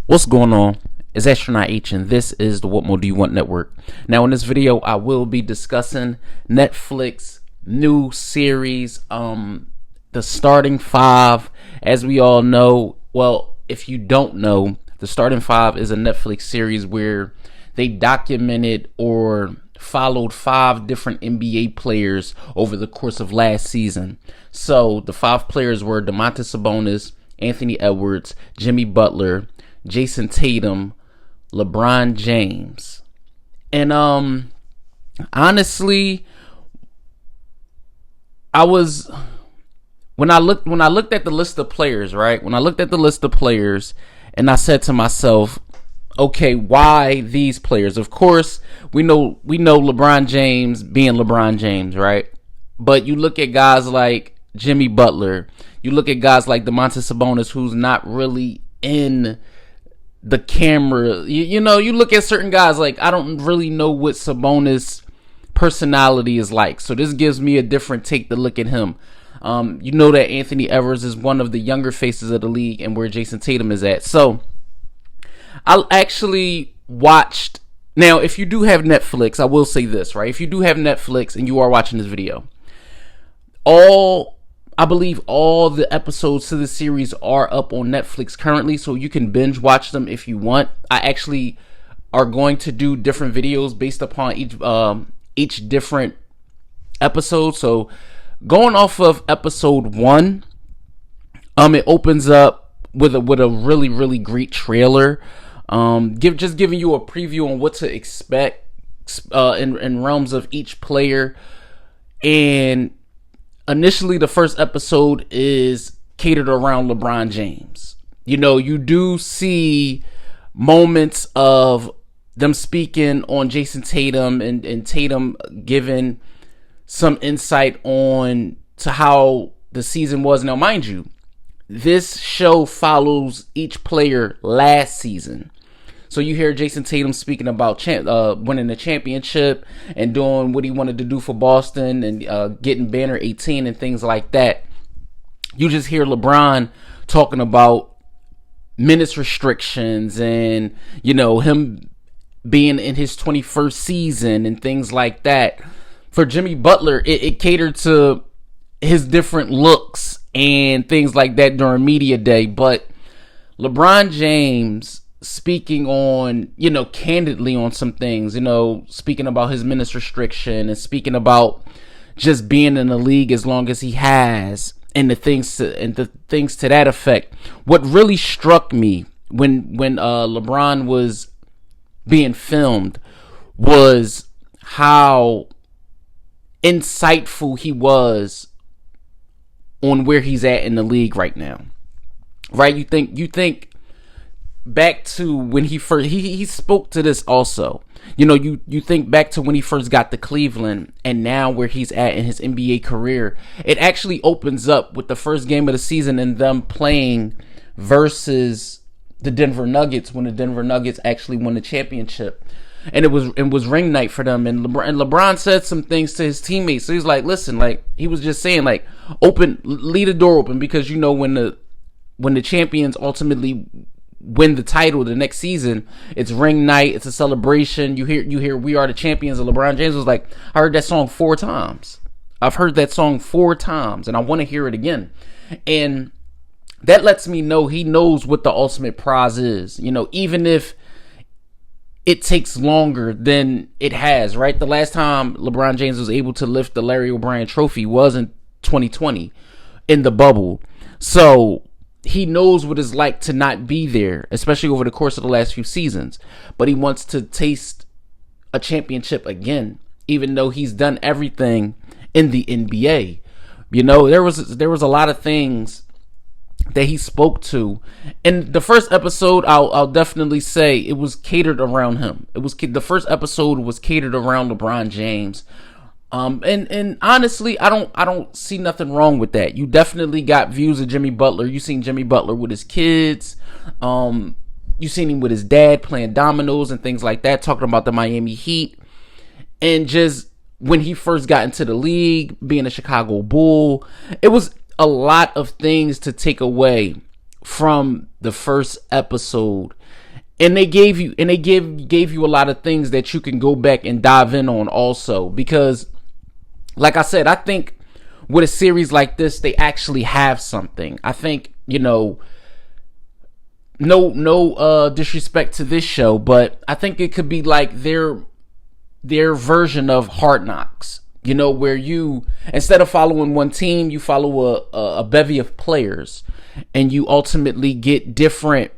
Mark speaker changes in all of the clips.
Speaker 1: What's going on? It's Astronaut H, and this is the What More Do You Want Network. Now, in this video, I will be discussing Netflix new series, The Starting Five. As we all know, well, if you don't know, The Starting Five is a Netflix series where they documented or followed 5 different NBA players over the course of last season. So the 5 players were Domantas Sabonis, Anthony Edwards, Jimmy Butler, Jason Tatum, LeBron James. And honestly, when I looked at the list of players, right? When I looked at the list of players and I said to myself, okay, why these players? Of course, we know LeBron James being LeBron James, right? But you look at guys like Jimmy Butler, you look at guys like Domantas Sabonis, who's not really in the camera. You look at certain guys, like, I don't really know what Sabonis' personality is like. So this gives me a different take to look at him. You know that Anthony Edwards is one of the younger faces of the league and where Jason Tatum is at. So I actually watched. Now, if you do have Netflix, I will say this, right? If you do have Netflix and you are watching this video, I believe all the episodes to the series are up on Netflix currently, so you can binge watch them if you want. I actually are going to do different videos based upon each different episode. So going off of episode 1, it opens up with a really, really great trailer. Just giving you a preview on what to expect in realms of each player. And initially, the first episode is catered around LeBron James. You do see moments of them speaking on Jason Tatum and Tatum giving some insight on to how the season was. Now, mind you, this show follows each player last season. So you hear Jason Tatum speaking about winning the championship and doing what he wanted to do for Boston and getting banner 18 and things like that. You just hear LeBron talking about minutes restrictions and, him being in his 21st season and things like that. For Jimmy Butler, it catered to his different looks and things like that during media day. But LeBron James speaking on, candidly on some things, speaking about his minutes restriction and speaking about just being in the league as long as he has and the things to that effect. What really struck me when LeBron was being filmed was how insightful he was on where he's at in the league right now. Right? You think back to when he first he spoke to this also. You think back to when he first got to Cleveland and now where he's at in his NBA career. It actually opens up with the first game of the season and them playing versus the Denver Nuggets when the Denver Nuggets actually won the championship. And it was ring night for them. And LeBron said some things to his teammates. So he's like, listen, like, he was just saying, like, leave the door open, because when the champions ultimately win the title the next season, it's ring night, it's a celebration. You hear "We Are the Champions," and LeBron James was like, I heard that song 4 times. I've heard that song 4 times and I want to hear it again. And that lets me know he knows what the ultimate prize is, even if it takes longer than it has, right? The last time LeBron James was able to lift the Larry O'Brien trophy was in 2020 in the bubble. So he knows what it's like to not be there, especially over the course of the last few seasons. But he wants to taste a championship again, even though he's done everything in the NBA. There was a lot of things that he spoke to. In the first episode, I'll definitely say it was catered around him. The first episode was catered around LeBron James. And honestly, I don't see nothing wrong with that. You definitely got views of Jimmy Butler. You seen Jimmy Butler with his kids. You seen him with his dad playing dominoes and things like that, talking about the Miami Heat. And just when he first got into the league, being a Chicago Bull, it was a lot of things to take away from the first episode. And they gave you a lot of things that you can go back and dive in on also, because like I said, I think with a series like this, they actually have something. I think, no disrespect to this show, but I think it could be like their version of Hard Knocks, where you, instead of following one team, you follow a bevy of players, and you ultimately get different,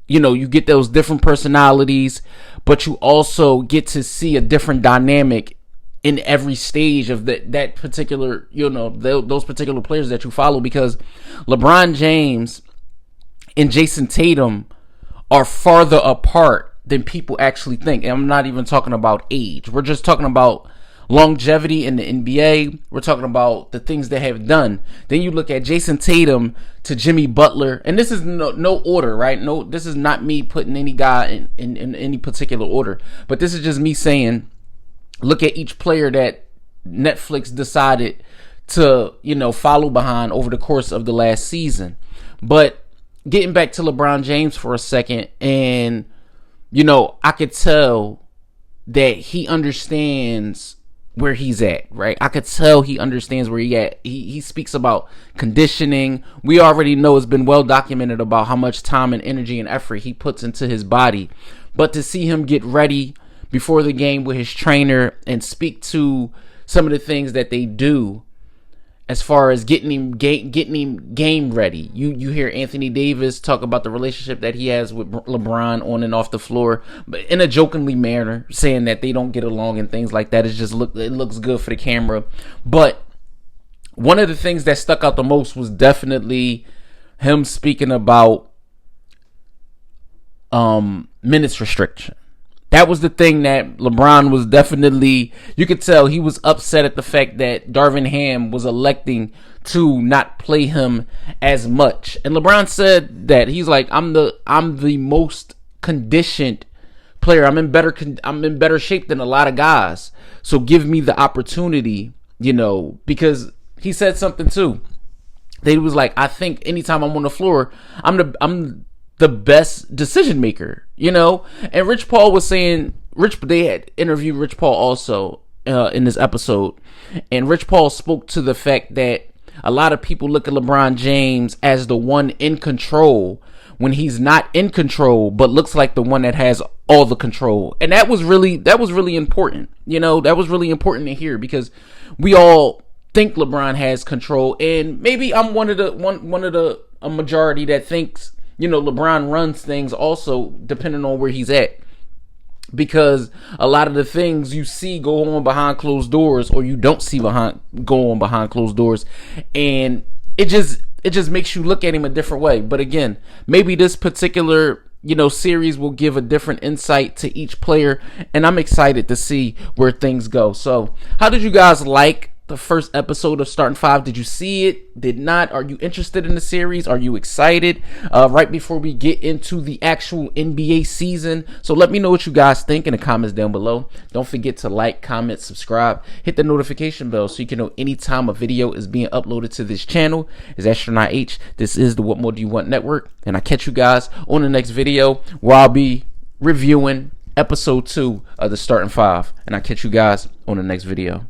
Speaker 1: you get those different personalities, but you also get to see a different dynamic in every stage of that particular, those particular players that you follow, because LeBron James and Jason Tatum are farther apart than people actually think. And I'm not even talking about age. We're just talking about longevity in the NBA. We're talking about the things they have done. Then you look at Jason Tatum to Jimmy Butler, and this is no order, right? No, this is not me putting any guy in any particular order, but this is just me saying, look at each player that Netflix decided to, follow behind over the course of the last season. But getting back to LeBron James for a second, and, I could tell that he understands where he's at, right? I could tell he understands where he at. He speaks about conditioning. We already know, it's been well documented about how much time and energy and effort he puts into his body. But to see him get ready before the game with his trainer and speak to some of the things that they do as far as getting him game ready. You hear Anthony Davis talk about the relationship that he has with LeBron on and off the floor, but in a jokingly manner, saying that they don't get along and things like that. It looks good for the camera. But one of the things that stuck out the most was definitely him speaking about minutes restriction. That was the thing that LeBron was definitely, you could tell he was upset at the fact that Darvin Ham was electing to not play him as much. And LeBron said that he's like, I'm the most conditioned player. I'm in better shape than a lot of guys. So give me the opportunity, because he said something too. That he was like, I think anytime I'm on the floor, I'm the best decision maker, and Rich Paul was saying, they had interviewed Rich Paul also in this episode, and Rich Paul spoke to the fact that a lot of people look at LeBron James as the one in control when he's not in control, but looks like the one that has all the control. And that was really important. That was really important to hear, because we all think LeBron has control, and maybe I'm one of the majority that thinks, LeBron runs things also, depending on where he's at. Because a lot of the things you see go on behind closed doors, or you don't see go on behind closed doors, and it just makes you look at him a different way. But again, maybe this particular series will give a different insight to each player, and I'm excited to see where things go. So, how did you guys like the first episode of Starting Five? Did you see it? Did not? Are you interested in the series? Are you excited? Right before we get into the actual NBA season. So let me know what you guys think in the comments down below. Don't forget to like, comment, subscribe, hit the notification bell so you can know anytime a video is being uploaded to this channel. It's Astronaut H. This is the What More Do You Want Network, and I catch you guys on the next video where I'll be reviewing episode 2 of the Starting Five, and I catch you guys on the next video.